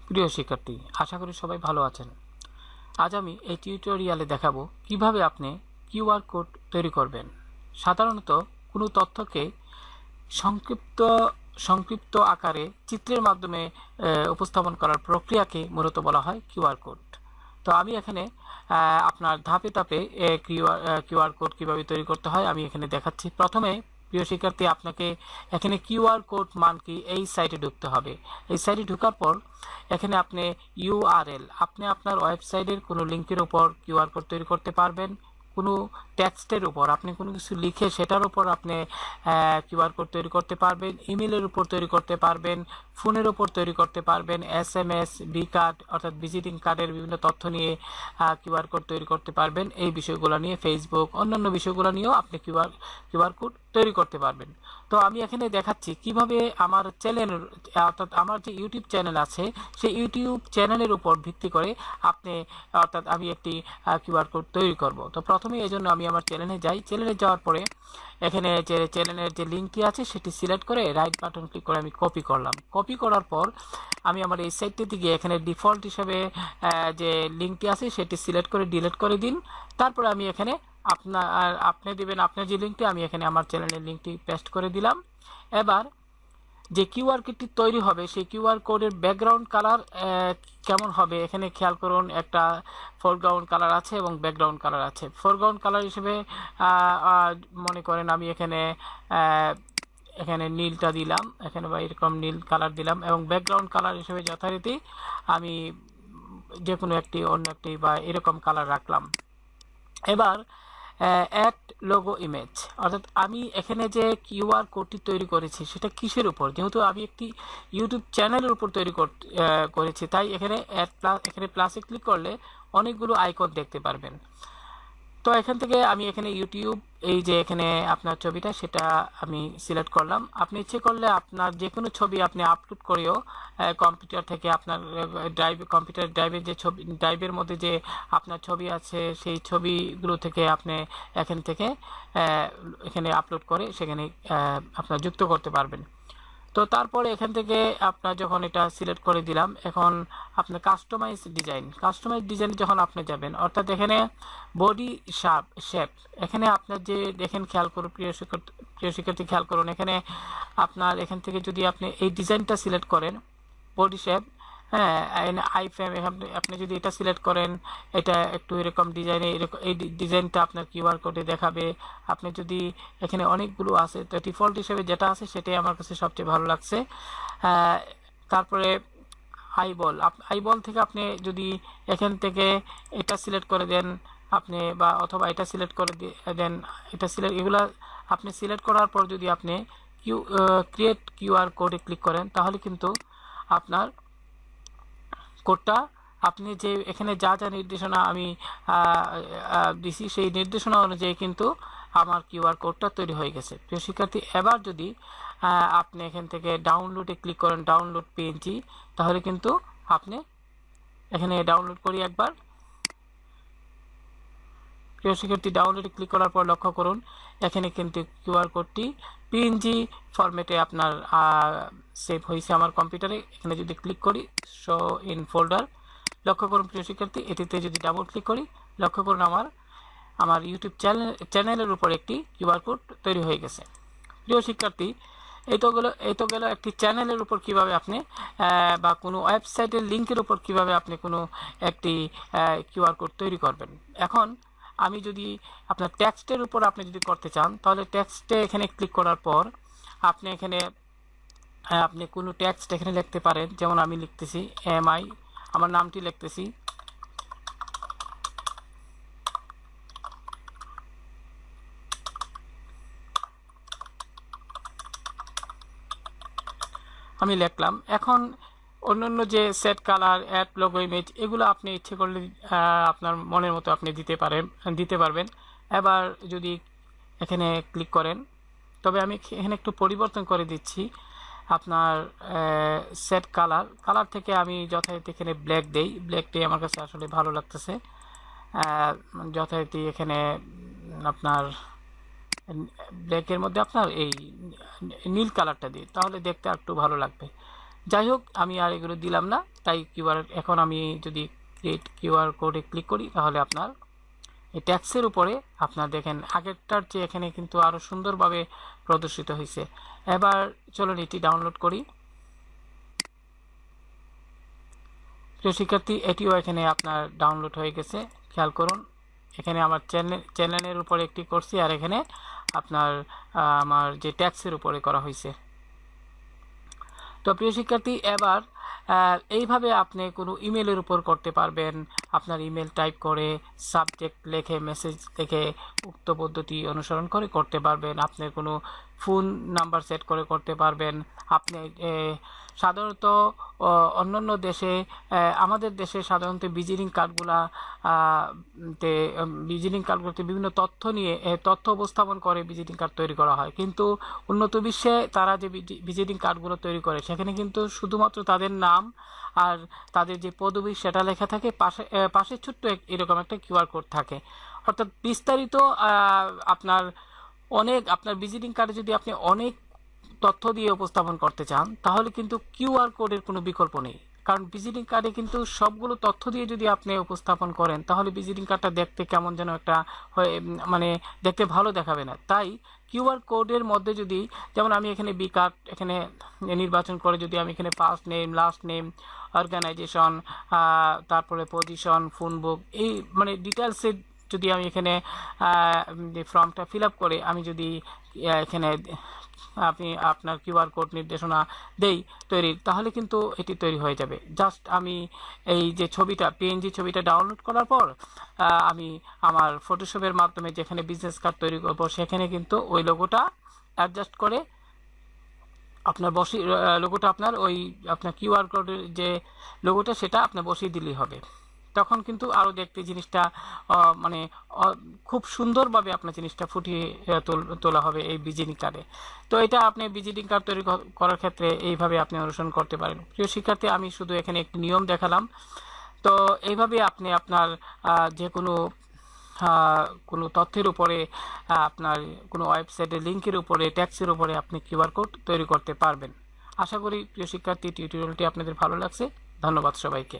প্রিয় শিক্ষার্থী, আশা করি সবাই ভালো আছেন। আজ আমি এই টিউটোরিয়ালে দেখাবো কিভাবে আপনি কিউআর কোড তৈরি করবেন। সাধারণত কোনো তথ্যকে সংক্ষিপ্ত সংক্ষিপ্ত আকারে চিত্রের মাধ্যমে উপস্থাপন করার প্রক্রিয়াকে মূলত বলা হয় কিউআর কোড। তো আমি এখানে আপনার ধাপে ধাপে কিউআর কোড কীভাবে তৈরি করতে হয় আমি এখানে দেখাচ্ছি। প্রথমে প্রিয় শিক্ষার্থী, আপনাকে এখানে কিউআর কোড মান কি এই সাইটে ঢুকতে হবে। এই সাইটে ঢোকার পর এখানে আপনি ইউআরএল, আপনি আপনার ওয়েবসাইটের কোনো লিঙ্কের উপর কিউআর কোড তৈরি করতে পারবেন। কোনো টেক্সটের উপর আপনি কোনো কিছু লিখে সেটার উপর আপনি কিউআর কোড তৈরি করতে পারবেন। ইমেলের উপর তৈরি করতে পারবেন, ফোনের উপর তৈরি করতে পারবেন, এসএমএস, বি কার্ড অর্থাৎ ভিজিটিং কার্ডের বিভিন্ন তথ্য নিয়ে কিউআর কোড তৈরি করতে পারবেন। এই বিষয়গুলো নিয়ে ফেসবুক, অন্যান্য বিষয়গুলো নিয়েও আপনি কিউআর কোড তৈরি করতে পারবেন। তো আমি এখানে দেখাচ্ছি কিভাবে আমার চ্যানেল, অর্থাৎ আমার যে ইউটিউব চ্যানেল আছে সেই ইউটিউব চ্যানেলের উপর ভিত্তি করে আপনি, অর্থাৎ আমি একটি কিউআর কোড তৈরি করব। তো প্রথমে এই জন্য আমি আমার চ্যানেলে যাই। চ্যানেলে যাওয়ার পরে এখানে যে চ্যানেলের যে লিঙ্কটি আছে সেটি সিলেক্ট করে রাইট বাটন ক্লিক করে আমি কপি করলাম। কপি করার পর আমি আমার এই সাইটটিতে গিয়ে এখানে ডিফল্ট হিসাবে যে লিঙ্কটি আছে সেটি সিলেক্ট করে ডিলিট করে দিন। তারপরে আমি এখানে আপনি দিবেন আপনার যে লিঙ্কটি, আমি এখানে আমার চ্যানেলের লিঙ্কটি পেস্ট করে দিলাম। এবার যে কিউআর কোডটি তৈরি হবে সেই কিউআর কোডের ব্যাকগ্রাউন্ড কালার কেমন হবে এখানে খেয়াল করুন। একটা ফোরগ্রাউন্ড কালার আছে এবং ব্যাকগ্রাউন্ড কালার আছে। ফোরগ্রাউন্ড কালার হিসেবে মনে করেন আমি এখানে নীলটা দিলাম, এখানে বা এরকম নীল কালার দিলাম, এবং ব্যাকগ্রাউন্ড কালার হিসেবে যথারীতি আমি যে কোনো অন্য একটি বা এরকম কালার রাখলাম। এবার অ্যাড লোগো ইমেজ, অর্থাৎ আমি এখানে যে কিউআর কোডটি তৈরি করেছি সেটা কিসের উপর, যেহেতু আমি একটি ইউটিউব চ্যানেলের উপর তৈরি করেছি তাই এখানে এখানে প্লাসে ক্লিক করলে অনেকগুলো আইকন দেখতে পারবেন। তো এখান থেকে আমি এখানে ইউটিউব, এই যে এখানে আপনার ছবিটা সেটা আমি সিলেক্ট করলাম। আপনি ইচ্ছে করলে আপনার যে কোনো ছবি আপনি আপলোড করেও কম্পিউটার থেকে আপনার কম্পিউটার ড্রাইভের যে ছবি, ড্রাইভের মধ্যে যে আপনার ছবি আছে সেই ছবিগুলো থেকে আপনি এখানে আপলোড করে সেখানে আপনার যুক্ত করতে পারবেন। তো তারপরে এখান থেকে আপনার যখন এটা সিলেক্ট করে দিলাম, এখন আপনার কাস্টমাইজ ডিজাইন যখন আপনি যাবেন, অর্থাৎ এখানে বডি শেপ, এখানে আপনার যে দেখেন, খেয়াল করুন প্রিয় শিক্ষার্থী খেয়াল করুন, এখানে আপনার এখান থেকে যদি আপনি এই ডিজাইনটা সিলেক্ট করেন বডি শেপ, হ্যাঁ, আইফ্রেম, আপনি যদি এটা সিলেক্ট করেন এটা একটু এরকম ডিজাইনে, এরকম এই ডিজাইনটা আপনার কিউআর কোডে দেখাবে। আপনি যদি এখানে অনেকগুলো আছে, তো ডিফল্ট হিসেবে যেটা আছে সেটাই আমার কাছে সবচেয়ে ভালো লাগছে। তারপরে আইবল থেকে আপনি যদি এখান থেকে এটা সিলেক্ট করে দেন আপনি, বা অথবা এটা সিলেক্ট করে দেন, এগুলা আপনি সিলেক্ট করার পর যদি আপনি ক্রিয়েট কিউআর কোডে ক্লিক করেন তাহলে কিন্তু আপনার কোডটা, আপনি যে এখানে যা যা নির্দেশনা আমি দিছি সেই নির্দেশনা অনুযায়ী কিন্তু আমার কিউআর কোডটা তৈরি হয়ে গেছে। প্রিয় শিক্ষার্থী, এবার যদি আপনি এখান থেকে ডাউনলোডে ক্লিক করেন, ডাউনলোড পিএনজি, তাহলে কিন্তু আপনি এখানে ডাউনলোড করি একবার। প্রিয় শিক্ষার্থী, ডাউনলোডে ক্লিক করার পর লক্ষ্য করুন এখানে কিন্তু কিউআর কোডটি পিএনজি ফরম্যাটে আপনার সেভ হয়েছে আমার কম্পিউটারে। এখানে যদি ক্লিক করি শো ইন ফোল্ডার, লক্ষ্য করুন প্রিয় শিক্ষার্থী, এটিতে যদি ডাবল ক্লিক করি লক্ষ্য করুন আমার ইউটিউব চ্যানেলের উপর একটি কিউআর কোড তৈরি হয়ে গেছে। প্রিয় শিক্ষার্থী, এই তো গেল একটি চ্যানেলের উপর কিভাবে আপনি বা কোনো ওয়েবসাইটের লিঙ্কের উপর কিভাবে আপনি কোনো একটি কিউআর কোড তৈরি করবেন। এখন আমি যদি আপনার টেক্সটের উপর আপনি যদি করতে চান তাহলে টেক্সটে এখানে ক্লিক করার পর আপনি এখানে আপনি কোনো টেক্সট এখানে লিখতে পারেন। যেমন আমি লিখতেছি এমআই, আমার নামটি লিখতেছি, আমি লিখলাম। এখন অন্যান্য যে set colour, add logo image, এগুলো আপনি ইচ্ছে করলে আপনার মনের মতো আপনি দিতে পারবেন। এবার যদি এখানে ক্লিক করেন, তবে আমি এখানে একটু পরিবর্তন করে দিচ্ছি। আপনার সেট কালার থেকে আমি যথারীতি এখানে ব্ল্যাক দেই, আমার কাছে আসলে ভালো লাগতেছে। যথারীতি এখানে আপনার ব্ল্যাকের মধ্যে আপনার এই নীল কালারটা দিই, তাহলে দেখতে একটু ভালো লাগবে। যাই হোক, আমি আর এগুলো দিলাম না। তাই এখন আমি যদি ক্রিয়েট কিউআর কোডে ক্লিক করি, তাহলে আপনার এই ট্যাক্সের উপরে আপনার দেখেন আগেরটার চেয়ে এখানে কিন্তু আরও সুন্দরভাবে প্রদর্শিত হয়েছে। এবার চলুন এটি ডাউনলোড করি। প্রিয় শিক্ষার্থী, এটিও এখানে আপনার ডাউনলোড হয়ে গেছে। খেয়াল করুন, এখানে আমার চ্যানেলের উপরে একটি করছি, আর এখানে আপনার আমার যে ট্যাক্সের উপরে করা হয়েছে। তো প্রিয় শিক্ষার্থী, এবার এইভাবে আপনি কোনো ইমেলের উপর করতে পারবেন। আপনার ইমেল টাইপ করে সাবজেক্ট লিখে মেসেজ লিখে উক্ত পদ্ধতি অনুসরণ করে করতে পারবেন। আপনি কোনো ফোন নাম্বার সেট করে করতে পারবেন। আপনি সাধারণত অন্যান্য দেশে, আমাদের দেশে সাধারণত ভিজিটিং কার্ডগুলোতে বিভিন্ন তথ্য নিয়ে তথ্য উপস্থাপন করে ভিজিটিং কার্ড তৈরি করা হয়। কিন্তু উন্নত বিশ্বে তারা যে ভিজিটিং কার্ডগুলো তৈরি করে, সেখানে কিন্তু শুধুমাত্র তাদের নাম আর তাদের যে পদবি সেটা লেখা থাকে, পাশে ছোট্ট এরকম একটা কিউআর কোড থাকে। অর্থাৎ বিস্তারিত আপনার ভিজিটিং কার্ডে যদি আপনি অনেক তথ্য দিয়ে উপস্থাপন করতে চান, তাহলে কিন্তু কিউআর কোডের কোনো বিকল্প নেই। কারণ ভিজিটিং কার্ডে কিন্তু সবগুলো তথ্য দিয়ে যদি আপনি উপস্থাপন করেন, তাহলে ভিজিটিং কার্ডটা দেখতে কেমন যেন একটা মানে দেখতে ভালো দেখাবে না। তাই কিউআর কোডের মধ্যে যদি, যেমন আমি এখানে বি কার্ড এখানে নির্বাচন করে যদি আমি এখানে first name, last name, organisation, তারপরে পজিশন, ফোন বুক, এই মানে ডিটেলসে যদি আমি এখানে ফর্মটা ফিল আপ করে আমি যদি এখানে আপনার কিউআর কোড নির্দেশনা দেই তৈরির, তাহলে কিন্তু এটি তৈরি হয়ে যাবে। জাস্ট আমি এই যে ছবিটা, পিএনজি ছবিটা ডাউনলোড করার পর আমি আমার ফটোশপের মাধ্যমে যেখানে বিজনেস কার্ড তৈরি করব, সেখানে কিন্তু ওই লোগোটা অ্যাডজাস্ট করে আপনার লোগোটা আপনার আপনার কিউআর কোডের যে লোগোটা সেটা আপনি বসিয়ে দিলেই হবে। তখন কিন্তু আরও দেখতে জিনিসটা মানে খুব সুন্দরভাবে আপনার জিনিসটা ফুটিয়ে তোলা হবে এই ভিজিটিং কার্ডে। তো এটা আপনি ভিজিটিং কার্ড তৈরি করার ক্ষেত্রে এইভাবে আপনি অনুসরণ করতে পারেন। প্রিয় শিক্ষার্থী, আমি শুধু এখানে একটি নিয়ম দেখালাম। তো এইভাবে আপনি আপনার যে কোনো তথ্যের উপরে, আপনার কোনো ওয়েবসাইটের লিঙ্কের উপরে, ট্যাক্সের উপরে আপনি কিউআর কোড তৈরি করতে পারবেন। আশা করি প্রিয় শিক্ষার্থী, টিউটোরিয়ালটি আপনাদের ভালো লাগছে। ধন্যবাদ সবাইকে।